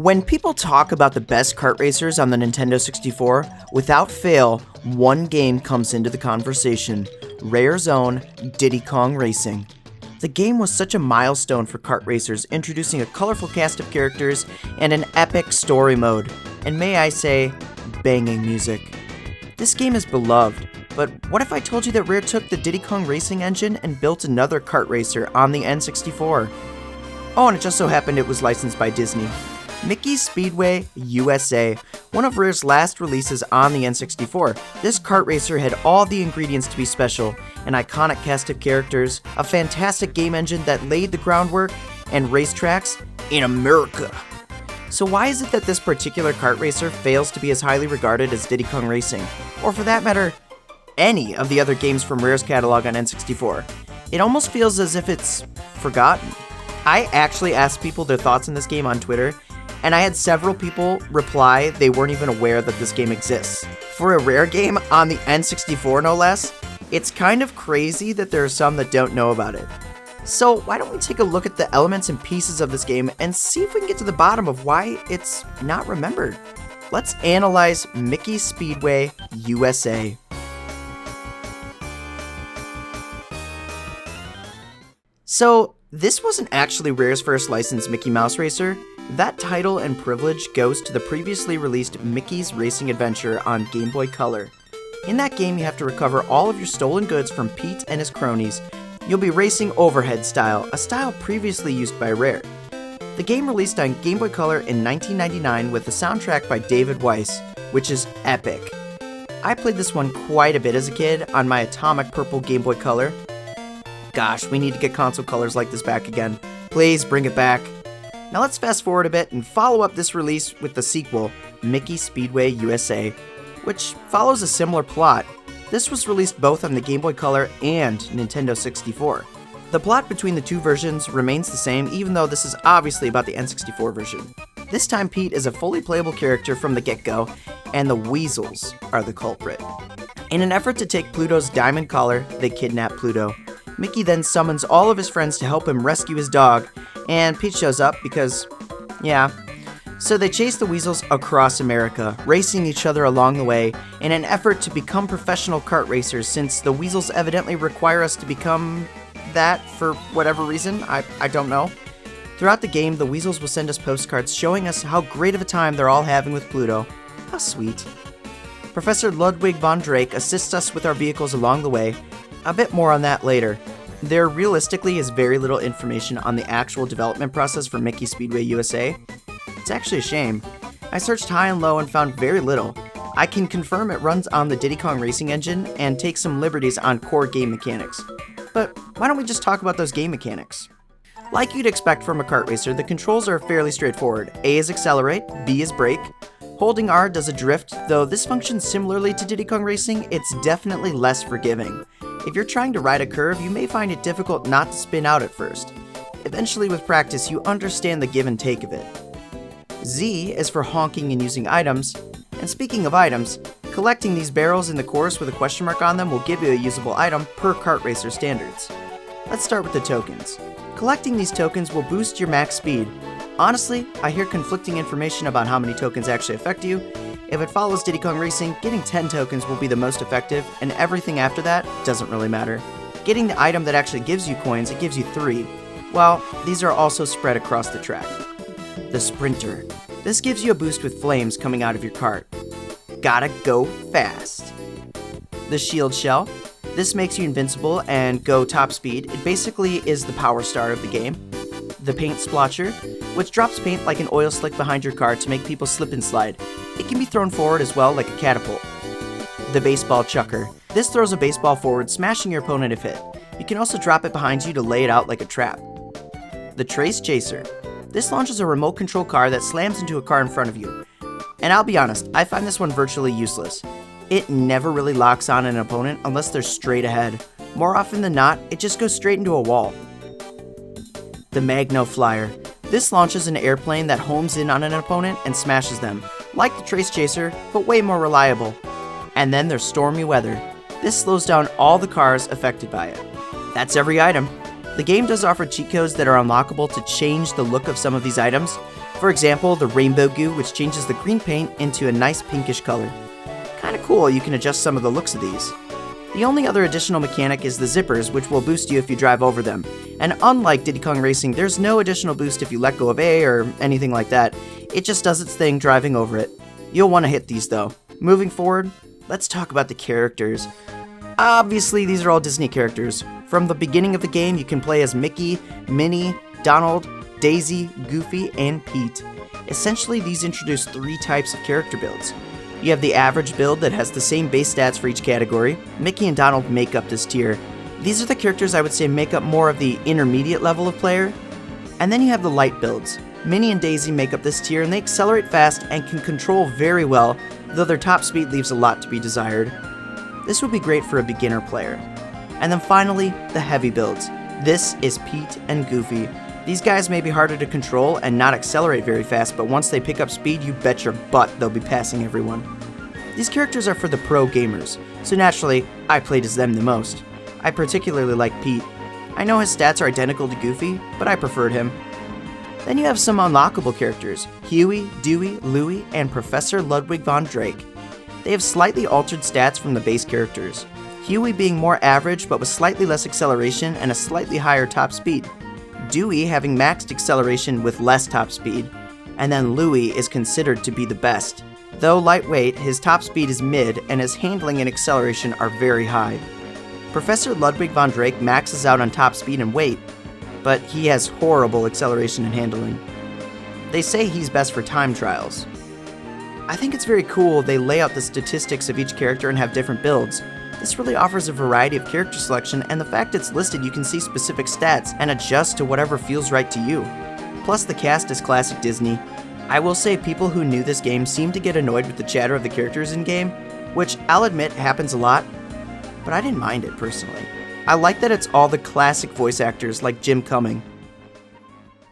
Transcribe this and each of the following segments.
When people talk about the best kart racers on the Nintendo 64, without fail, one game comes into the conversation: Rare's own Diddy Kong Racing. The game was such a milestone for kart racers, introducing a colorful cast of characters and an epic story mode, and may I say, banging music. This game is beloved, but what if I told you that Rare took the Diddy Kong Racing engine and built another kart racer on the N64? Oh, and it just so happened it was licensed by Disney. Mickey's Speedway USA, one of Rare's last releases on the N64. This kart racer had all the ingredients to be special: an iconic cast of characters, a fantastic game engine that laid the groundwork, and racetracks in America. So why is it that this particular kart racer fails to be as highly regarded as Diddy Kong Racing, or for that matter, any of the other games from Rare's catalog on N64? It almost feels as if it's forgotten. I actually asked people their thoughts on this game on Twitter, and I had several people reply they weren't even aware that this game exists. For a Rare game on the N64 no less, it's kind of crazy that there are some that don't know about it. So why don't we take a look at the elements and pieces of this game and see if we can get to the bottom of why it's not remembered. Let's analyze Mickey's Speedway USA. So this wasn't actually Rare's first licensed Mickey Mouse racer. That title and privilege goes to the previously released Mickey's Racing Adventure on Game Boy Color. In that game, you have to recover all of your stolen goods from Pete and his cronies. You'll be racing overhead style, a style previously used by Rare. The game released on Game Boy Color in 1999 with a soundtrack by David Weiss, which is epic. I played this one quite a bit as a kid on my atomic purple Game Boy Color. Gosh, we need to get console colors like this back again. Please bring it back. Now let's fast forward a bit and follow up this release with the sequel, Mickey Speedway USA, which follows a similar plot. This was released both on the Game Boy Color and Nintendo 64. The plot between the two versions remains the same, even though this is obviously about the N64 version. This time Pete is a fully playable character from the get-go, and the Weasels are the culprit. In an effort to take Pluto's diamond collar, they kidnap Pluto. Mickey then summons all of his friends to help him rescue his dog, and Pete shows up because, yeah. So they chase the Weasels across America, racing each other along the way in an effort to become professional kart racers, since the Weasels evidently require us to become that for whatever reason. I don't know. Throughout the game, the Weasels will send us postcards showing us how great of a time they're all having with Pluto. How sweet. Professor Ludwig von Drake assists us with our vehicles along the way. A bit more on that later. There realistically is very little information on the actual development process for Mickey Speedway USA. It's actually a shame. I searched high and low and found very little. I can confirm it runs on the Diddy Kong Racing engine and takes some liberties on core game mechanics. But why don't we just talk about those game mechanics? Like you'd expect from a kart racer, the controls are fairly straightforward. A is accelerate, B is brake. Holding R does a drift, though this functions similarly to Diddy Kong Racing, it's definitely less forgiving. If you're trying to ride a curve, you may find it difficult not to spin out at first. Eventually, with practice, you understand the give and take of it. Z is for honking and using items. And speaking of items, collecting these barrels in the course with a question mark on them will give you a usable item per kart racer standards. Let's start with the tokens. Collecting these tokens will boost your max speed. Honestly, I hear conflicting information about how many tokens actually affect you. If it follows Diddy Kong Racing, getting 10 tokens will be the most effective, and everything after that doesn't really matter. Getting the item that actually gives you coins, it gives you 3. Well, these are also spread across the track. The Sprinter. This gives you a boost with flames coming out of your kart. Gotta go fast. The Shield Shell. This makes you invincible and go top speed. It basically is the power star of the game. The Paint Splotcher, which drops paint like an oil slick behind your car to make people slip and slide. It can be thrown forward as well, like a catapult. The Baseball Chucker. This throws a baseball forward, smashing your opponent if hit. You can also drop it behind you to lay it out like a trap. The Trace Chaser. This launches a remote control car that slams into a car in front of you. And I'll be honest, I find this one virtually useless. It never really locks on an opponent unless they're straight ahead. More often than not, it just goes straight into a wall. The Magno Flyer. This launches an airplane that homes in on an opponent and smashes them, like the Trace Chaser, but way more reliable. And then there's Stormy Weather. This slows down all the cars affected by it. That's every item. The game does offer cheat codes that are unlockable to change the look of some of these items. For example, the rainbow goo, which changes the green paint into a nice pinkish color. Kinda cool, you can adjust some of the looks of these. The only other additional mechanic is the zippers, which will boost you if you drive over them. And unlike Diddy Kong Racing, there's no additional boost if you let go of A or anything like that. It just does its thing driving over it. You'll want to hit these though. Moving forward, let's talk about the characters. Obviously, these are all Disney characters. From the beginning of the game, you can play as Mickey, Minnie, Donald, Daisy, Goofy, and Pete. Essentially, these introduce 3 types of character builds. You have the average build that has the same base stats for each category. Mickey and Donald make up this tier. These are the characters I would say make up more of the intermediate level of player. And then you have the light builds. Minnie and Daisy make up this tier, and they accelerate fast and can control very well, though their top speed leaves a lot to be desired. This would be great for a beginner player. And then finally, the heavy builds. This is Pete and Goofy. These guys may be harder to control and not accelerate very fast, but once they pick up speed, you bet your butt they'll be passing everyone. These characters are for the pro gamers, so naturally, I played as them the most. I particularly like Pete. I know his stats are identical to Goofy, but I preferred him. Then you have some unlockable characters, Huey, Dewey, Louie, and Professor Ludwig von Drake. They have slightly altered stats from the base characters. Huey being more average but with slightly less acceleration and a slightly higher top speed. Dewey having maxed acceleration with less top speed, and then Louie is considered to be the best. Though lightweight, his top speed is mid and his handling and acceleration are very high. Professor Ludwig von Drake maxes out on top speed and weight, but he has horrible acceleration and handling. They say he's best for time trials. I think it's very cool they lay out the statistics of each character and have different builds. This really offers a variety of character selection, and the fact it's listed, you can see specific stats and adjust to whatever feels right to you. Plus, the cast is classic Disney. I will say people who knew this game seem to get annoyed with the chatter of the characters in-game, which I'll admit happens a lot, but I didn't mind it personally. I like that it's all the classic voice actors like Jim Cumming.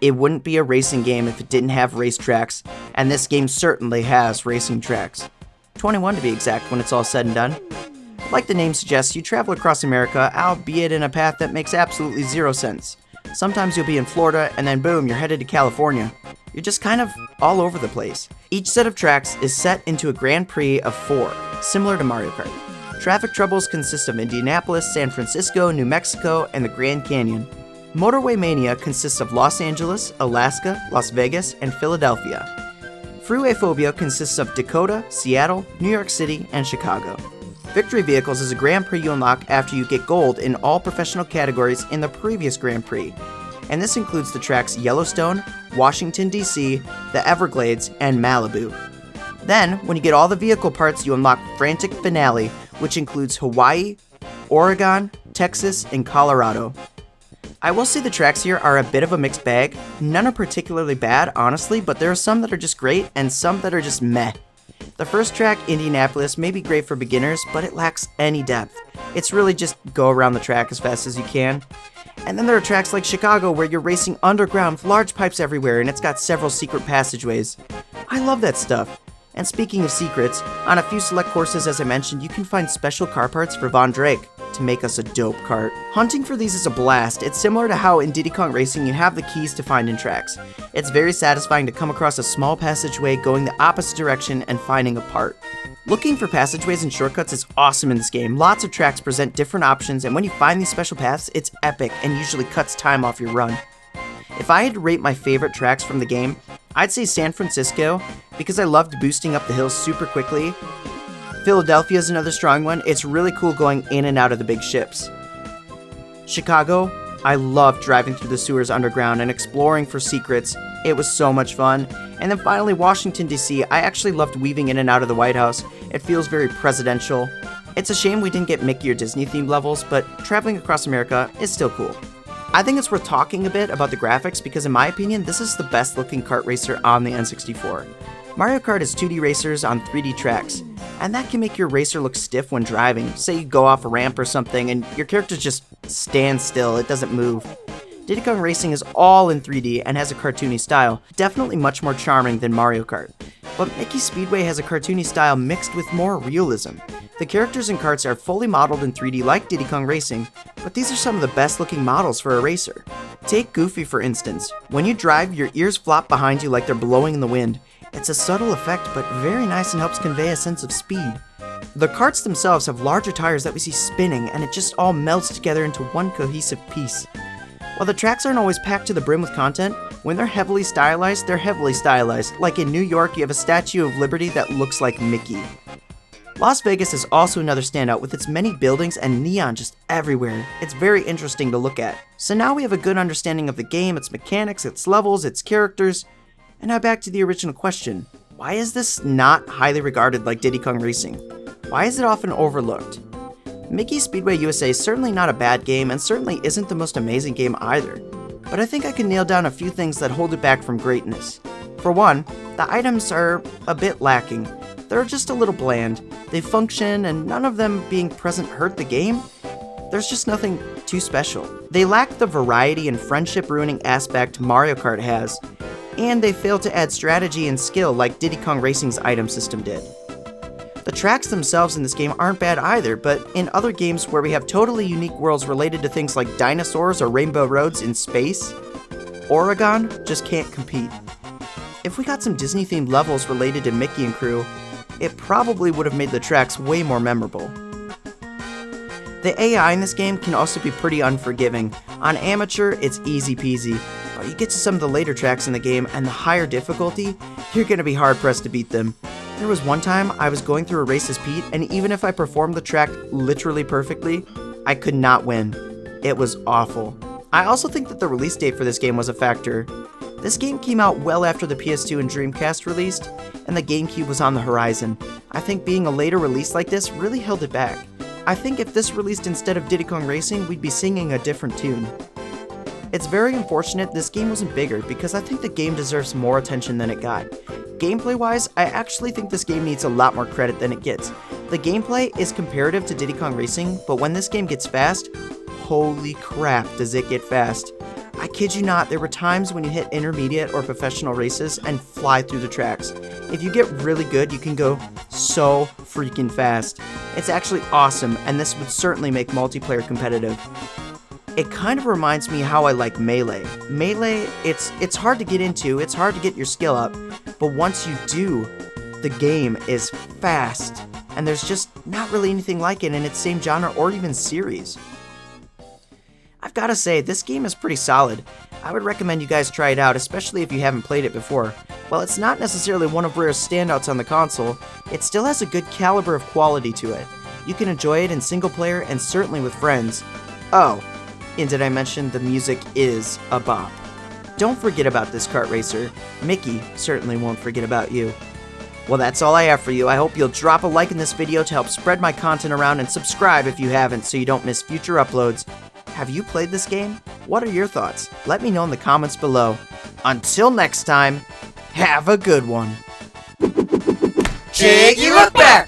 It wouldn't be a racing game if it didn't have racetracks, and this game certainly has racing tracks. 21 to be exact when it's all said and done. Like the name suggests, you travel across America, albeit in a path that makes absolutely zero sense. Sometimes you'll be in Florida, and then boom, you're headed to California. You're just kind of all over the place. Each set of tracks is set into a Grand Prix of 4, similar to Mario Kart. Traffic troubles consist of Indianapolis, San Francisco, New Mexico, and the Grand Canyon. Motorway Mania consists of Los Angeles, Alaska, Las Vegas, and Philadelphia. Freeway Phobia consists of Dakota, Seattle, New York City, and Chicago. Victory Vehicles is a Grand Prix you unlock after you get gold in all professional categories in the previous Grand Prix, and this includes the tracks Yellowstone, Washington, D.C., the Everglades, and Malibu. Then, when you get all the vehicle parts, you unlock Frantic Finale, which includes Hawaii, Oregon, Texas, and Colorado. I will say the tracks here are a bit of a mixed bag. None are particularly bad, honestly, but there are some that are just great and some that are just meh. The first track, Indianapolis, may be great for beginners, but it lacks any depth. It's really just go around the track as fast as you can. And then there are tracks like Chicago where you're racing underground with large pipes everywhere and it's got several secret passageways. I love that stuff. And speaking of secrets, on a few select courses as I mentioned, you can find special car parts for Von Drake to make us a dope kart. Hunting for these is a blast. It's similar to how in Diddy Kong Racing you have the keys to find in tracks. It's very satisfying to come across a small passageway going the opposite direction and finding a part. Looking for passageways and shortcuts is awesome in this game. Lots of tracks present different options, and when you find these special paths, it's epic and usually cuts time off your run. If I had to rate my favorite tracks from the game, I'd say San Francisco, because I loved boosting up the hills super quickly. Philadelphia is another strong one. It's really cool going in and out of the big ships. Chicago, I loved driving through the sewers underground and exploring for secrets. It was so much fun. And then finally, Washington, D.C. I actually loved weaving in and out of the White House. It feels very presidential. It's a shame we didn't get Mickey or Disney themed levels, but traveling across America is still cool. I think it's worth talking a bit about the graphics because in my opinion, this is the best looking kart racer on the N64. Mario Kart is 2D racers on 3D tracks, and that can make your racer look stiff when driving. Say you go off a ramp or something and your character just stands still, it doesn't move. Diddy Kong Racing is all in 3D and has a cartoony style, definitely much more charming than Mario Kart. But Mickey Speedway has a cartoony style mixed with more realism. The characters and karts are fully modeled in 3D like Diddy Kong Racing, but these are some of the best looking models for a racer. Take Goofy for instance. When you drive, your ears flop behind you like they're blowing in the wind. It's a subtle effect, but very nice and helps convey a sense of speed. The karts themselves have larger tires that we see spinning, and it just all melts together into one cohesive piece. While the tracks aren't always packed to the brim with content, when they're heavily stylized, they're heavily stylized. Like in New York, you have a Statue of Liberty that looks like Mickey. Las Vegas is also another standout with its many buildings and neon just everywhere. It's very interesting to look at. So now we have a good understanding of the game, its mechanics, its levels, its characters. And now back to the original question. Why is this not highly regarded like Diddy Kong Racing? Why is it often overlooked? Mickey Speedway USA is certainly not a bad game and certainly isn't the most amazing game either. But I think I can nail down a few things that hold it back from greatness. For one, the items are a bit lacking. They're just a little bland. They function, and none of them being present hurt the game. There's just nothing too special. They lack the variety and friendship-ruining aspect Mario Kart has, and they fail to add strategy and skill like Diddy Kong Racing's item system did. The tracks themselves in this game aren't bad either, but in other games where we have totally unique worlds related to things like dinosaurs or rainbow roads in space, Oregon just can't compete. If we got some Disney-themed levels related to Mickey and crew, it probably would have made the tracks way more memorable. The AI in this game can also be pretty unforgiving. On amateur, it's easy peasy, but you get to some of the later tracks in the game and the higher difficulty, you're gonna be hard pressed to beat them. There was one time I was going through a race as Pete, and even if I performed the track literally perfectly, I could not win. It was awful. I also think that the release date for this game was a factor. This game came out well after the PS2 and Dreamcast released, and the GameCube was on the horizon. I think being a later release like this really held it back. I think if this released instead of Diddy Kong Racing, we'd be singing a different tune. It's very unfortunate this game wasn't bigger, because I think the game deserves more attention than it got. Gameplay-wise, I actually think this game needs a lot more credit than it gets. The gameplay is comparative to Diddy Kong Racing, but when this game gets fast, holy crap does it get fast. I kid you not, there were times when you hit intermediate or professional races and fly through the tracks. If you get really good, you can go so freaking fast. It's actually awesome, and this would certainly make multiplayer competitive. It kind of reminds me how I like Melee. Melee, it's hard to get into, it's hard to get your skill up, but once you do, the game is fast, and there's just not really anything like it in its same genre or even series. I've gotta say, this game is pretty solid. I would recommend you guys try it out, especially if you haven't played it before. While it's not necessarily one of Rare's standouts on the console, it still has a good caliber of quality to it. You can enjoy it in single player and certainly with friends. Oh, and did I mention the music is a bop? Don't forget about this kart racer. Mickey certainly won't forget about you. Well, that's all I have for you. I hope you'll drop a like in this video to help spread my content around, and subscribe if you haven't so you don't miss future uploads. Have you played this game? What are your thoughts? Let me know in the comments below. Until next time, have a good one. Jiggylookback!